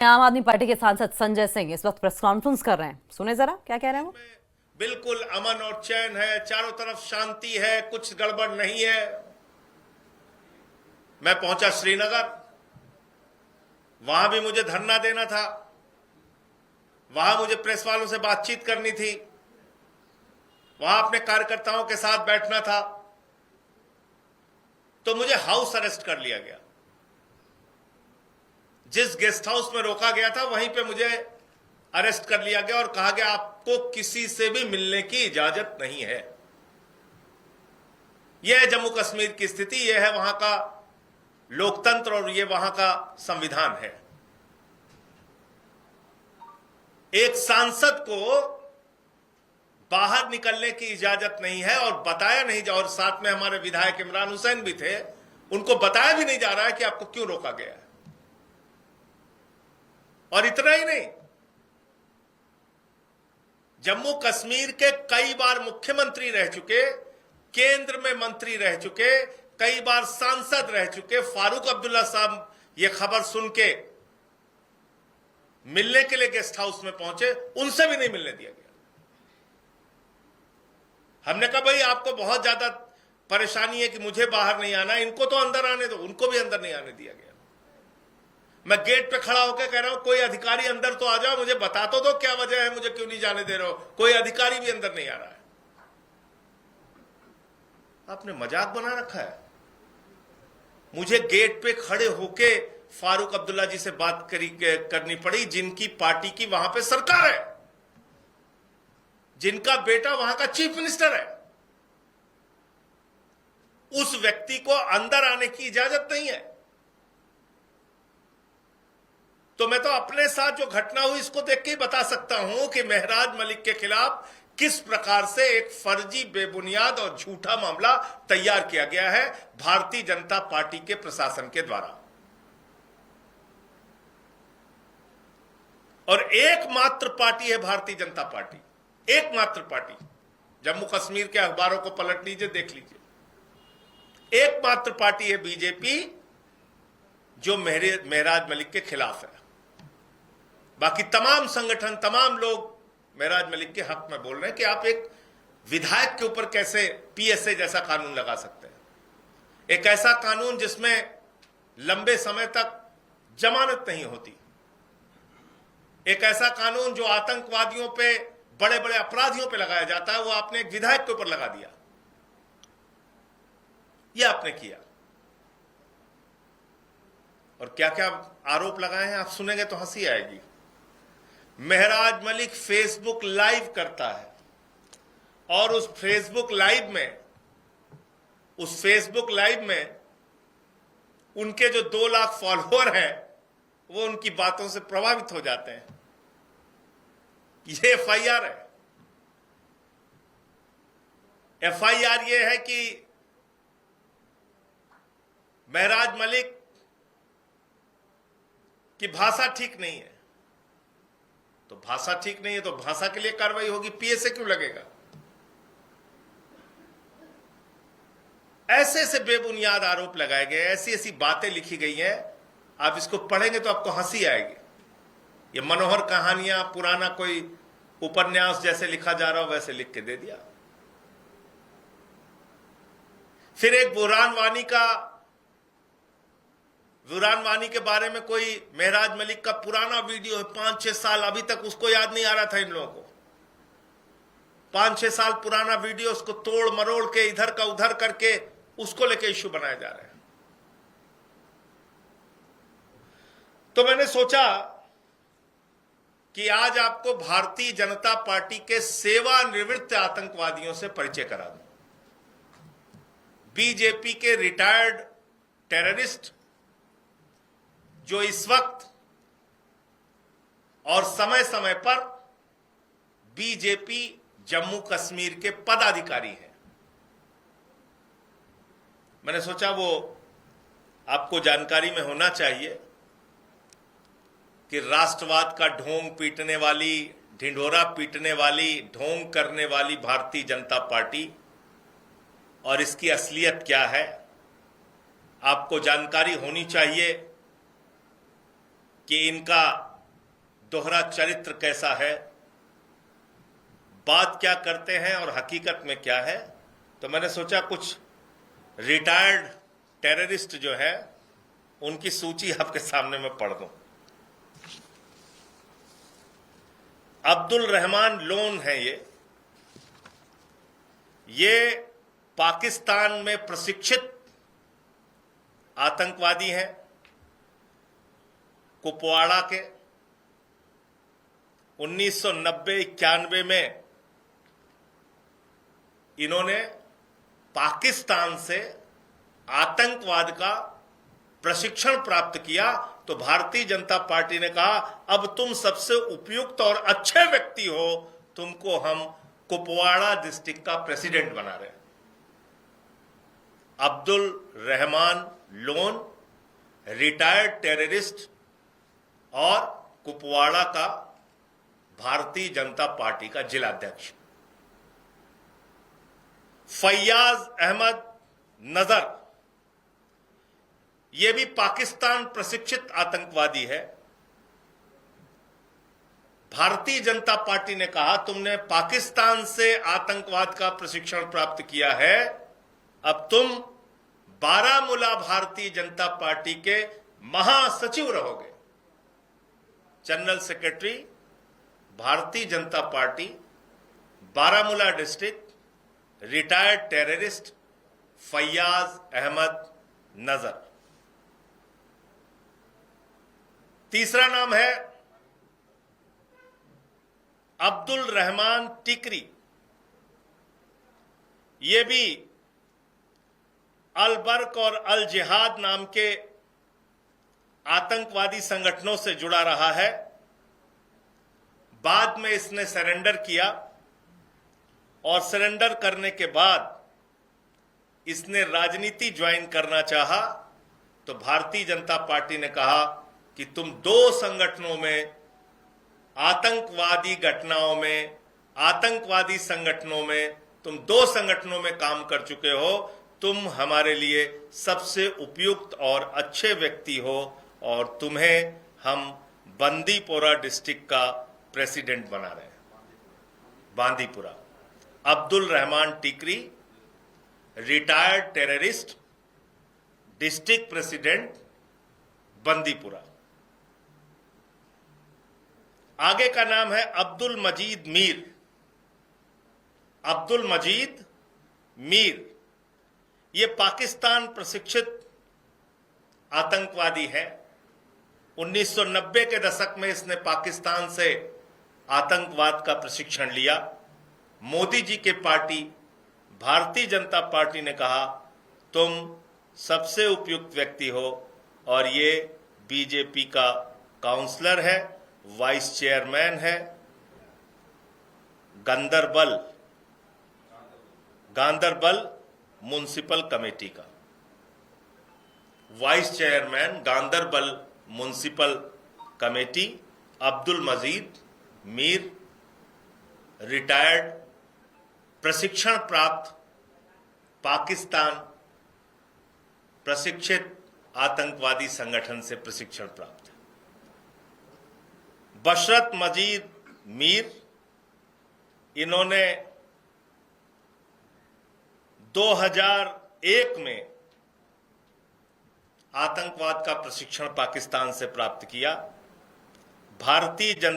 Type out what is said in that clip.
आम आदमी पार्टी के सांसद संजय सिंह इस वक्त प्रेस कॉन्फ्रेंस कर रहे हैं। सुने जरा क्या कह रहे हैं वो। बिल्कुल अमन और चैन है, चारों तरफ शांति है, कुछ गड़बड़ नहीं है। मैं पहुंचा श्रीनगर, वहां भी मुझे धरना देना था, वहां मुझे प्रेस वालों से बातचीत करनी थी, वहां अपने कार्यकर्ताओं के साथ बैठना था, तो मुझे हाउस अरेस्ट कर लिया गया। जिस गेस्ट हाउस में रोका गया था वहीं पे मुझे अरेस्ट कर लिया गया और कहा गया आपको किसी से भी मिलने की इजाजत नहीं है। यह है जम्मू कश्मीर की स्थिति, यह है वहां का लोकतंत्र और यह वहां का संविधान है। एक सांसद को बाहर निकलने की इजाजत नहीं है और बताया नहीं जा, और साथ में हमारे विधायक इमरान हुसैन भी थे, उनको बताया भी नहीं जा रहा है कि आपको क्यों रोका गया है। और इतना ही नहीं, जम्मू कश्मीर के कई बार मुख्यमंत्री रह चुके, केंद्र में मंत्री रह चुके, कई बार सांसद रह चुके फारूक अब्दुल्ला साहब ये खबर सुन के मिलने के लिए गेस्ट हाउस में पहुंचे, उनसे भी नहीं मिलने दिया गया। हमने कहा भाई आपको बहुत ज्यादा परेशानी है कि मुझे बाहर नहीं आना, इनको तो अंदर आने दो, उनको भी अंदर नहीं आने दिया गया। मैं गेट पे खड़ा होकर कह रहा हूं कोई अधिकारी अंदर तो आ जाओ, मुझे बता तो दो क्या वजह है, मुझे क्यों नहीं जाने दे रहे हो। कोई अधिकारी भी अंदर नहीं आ रहा है। आपने मजाक बना रखा है। मुझे गेट पे खड़े होके फारूक अब्दुल्ला जी से बात करनी पड़ी, जिनकी पार्टी की वहां पे सरकार है, जिनका बेटा वहां का चीफ मिनिस्टर है। उस व्यक्ति को अंदर आने की इजाजत नहीं है। तो मैं तो अपने साथ जो घटना हुई इसको देख के ही बता सकता हूं कि महराज मलिक के खिलाफ किस प्रकार से एक फर्जी, बेबुनियाद और झूठा मामला तैयार किया गया है भारतीय जनता पार्टी के प्रशासन के द्वारा। और एकमात्र पार्टी है भारतीय जनता पार्टी, एकमात्र पार्टी। जम्मू कश्मीर के अखबारों को पलट लीजिए, देख लीजिए, एकमात्र पार्टी है बीजेपी जो महराज मलिक के खिलाफ है। बाकी तमाम संगठन, तमाम लोग महराज मलिक के हक में बोल रहे हैं कि आप एक विधायक के ऊपर कैसे पीएसए जैसा कानून लगा सकते हैं, एक ऐसा कानून जिसमें लंबे समय तक जमानत नहीं होती, एक ऐसा कानून जो आतंकवादियों पे, बड़े बड़े अपराधियों पे लगाया जाता है, वो आपने एक विधायक के ऊपर लगा दिया। यह आपने किया। और क्या क्या आरोप लगाए हैं आप सुनेंगे तो हंसी आएगी। महराज मलिक फेसबुक लाइव करता है और उस फेसबुक लाइव में उनके जो 2 लाख फॉलोअर हैं वो उनकी बातों से प्रभावित हो जाते हैं। ये एफआईआर है। एफआईआर ये है कि महराज मलिक की भाषा ठीक नहीं है। तो भाषा ठीक नहीं है तो भाषा के लिए कार्रवाई होगी, पीएसए क्यों लगेगा। ऐसे ऐसे बेबुनियाद आरोप लगाए गए, ऐसी ऐसी बातें लिखी गई हैं, आप इसको पढ़ेंगे तो आपको हंसी आएगी। ये मनोहर कहानियां, पुराना कोई उपन्यास जैसे लिखा जा रहा हो वैसे लिख के दे दिया। फिर एक बुरहान वानी के बारे में कोई महराज मलिक का पुराना वीडियो है, 5-6 साल, अभी तक उसको याद नहीं आ रहा था इन लोगों को। 5-6 साल पुराना वीडियो, उसको तोड़ मरोड़ के इधर का उधर करके उसको लेके इश्यू बनाए जा रहे हैं। तो मैंने सोचा कि आज आपको भारतीय जनता पार्टी के सेवानिवृत्त आतंकवादियों से परिचय करा दूं। बीजेपी के रिटायर्ड टेररिस्ट जो इस वक्त और समय समय पर बीजेपी जम्मू कश्मीर के पदाधिकारी हैं। मैंने सोचा वो आपको जानकारी में होना चाहिए कि राष्ट्रवाद का ढोंग पीटने वाली, ढिंढोरा पीटने वाली, ढोंग करने वाली भारतीय जनता पार्टी और इसकी असलियत क्या है आपको जानकारी होनी चाहिए कि इनका दोहरा चरित्र कैसा है, बात क्या करते हैं और हकीकत में क्या है, तो मैंने सोचा कुछ रिटायर्ड टेररिस्ट जो है उनकी सूची आपके सामने मैं पढ़ दूं। अब्दुल रहमान लोन है ये पाकिस्तान में प्रशिक्षित आतंकवादी हैं। कुपवाड़ा के 1990-91 में इन्होंने पाकिस्तान से आतंकवाद का प्रशिक्षण प्राप्त किया, तो भारतीय जनता पार्टी ने कहा अब तुम सबसे उपयुक्त और अच्छे व्यक्ति हो, तुमको हम कुपवाड़ा डिस्ट्रिक्ट का प्रेसिडेंट बना रहे हैं। Abdul Rahman loan retired terrorist और कुपवाड़ा का भारतीय जनता पार्टी का जिलाध्यक्ष। फैयाज अहमद नजर, यह भी पाकिस्तान प्रशिक्षित आतंकवादी है। भारतीय जनता पार्टी ने कहा तुमने पाकिस्तान से आतंकवाद का प्रशिक्षण प्राप्त किया है, अब तुम बारामूला भारतीय जनता पार्टी के महासचिव रहोगे। General secretary Bharatiya Janata Party Baramulla district, retired terrorist Faiyaz Ahmad Nazar. तीसरा नाम है अब्दुल रहमान टिकरी। ये भी अल बर्क और अल जिहाद नाम के आतंकवादी संगठनों से जुड़ा रहा है। बाद में इसने सरेंडर किया और सरेंडर करने के बाद इसने राजनीति ज्वाइन करना चाहा, तो भारतीय जनता पार्टी ने कहा कि तुम दो संगठनों में, आतंकवादी घटनाओं में, आतंकवादी संगठनों में, तुम दो संगठनों में काम कर चुके हो, तुम हमारे लिए सबसे उपयुक्त और अच्छे व्यक्ति हो और तुम्हें हम बांदीपुरा डिस्ट्रिक्ट का प्रेसिडेंट बना रहे हैं। Bandipora. Abdul Rahman Tikri retired terrorist, district president Bandipora. आगे का नाम है अब्दुल मजीद मीर। अब्दुल मजीद मीर ये पाकिस्तान प्रशिक्षित आतंकवादी है। 1990 के दशक में इसने पाकिस्तान से आतंकवाद का प्रशिक्षण लिया। मोदी जी के पार्टी भारतीय जनता पार्टी ने कहा तुम सबसे उपयुक्त व्यक्ति हो, और ये बीजेपी का काउंसलर है, वाइस चेयरमैन है गांदरबल म्युनिसिपल कमेटी का, vice chairman Ganderbal municipal committee. Abdul Majeed Mir retired, प्रशिक्षण प्राप्त, पाकिस्तान प्रशिक्षित आतंकवादी संगठन से प्रशिक्षण प्राप्त है। बशरत मजीद मीर, इन्होंने 2001 में आतंकवाद का प्रशिक्षण पाकिस्तान से प्राप्त किया। भारतीय जनता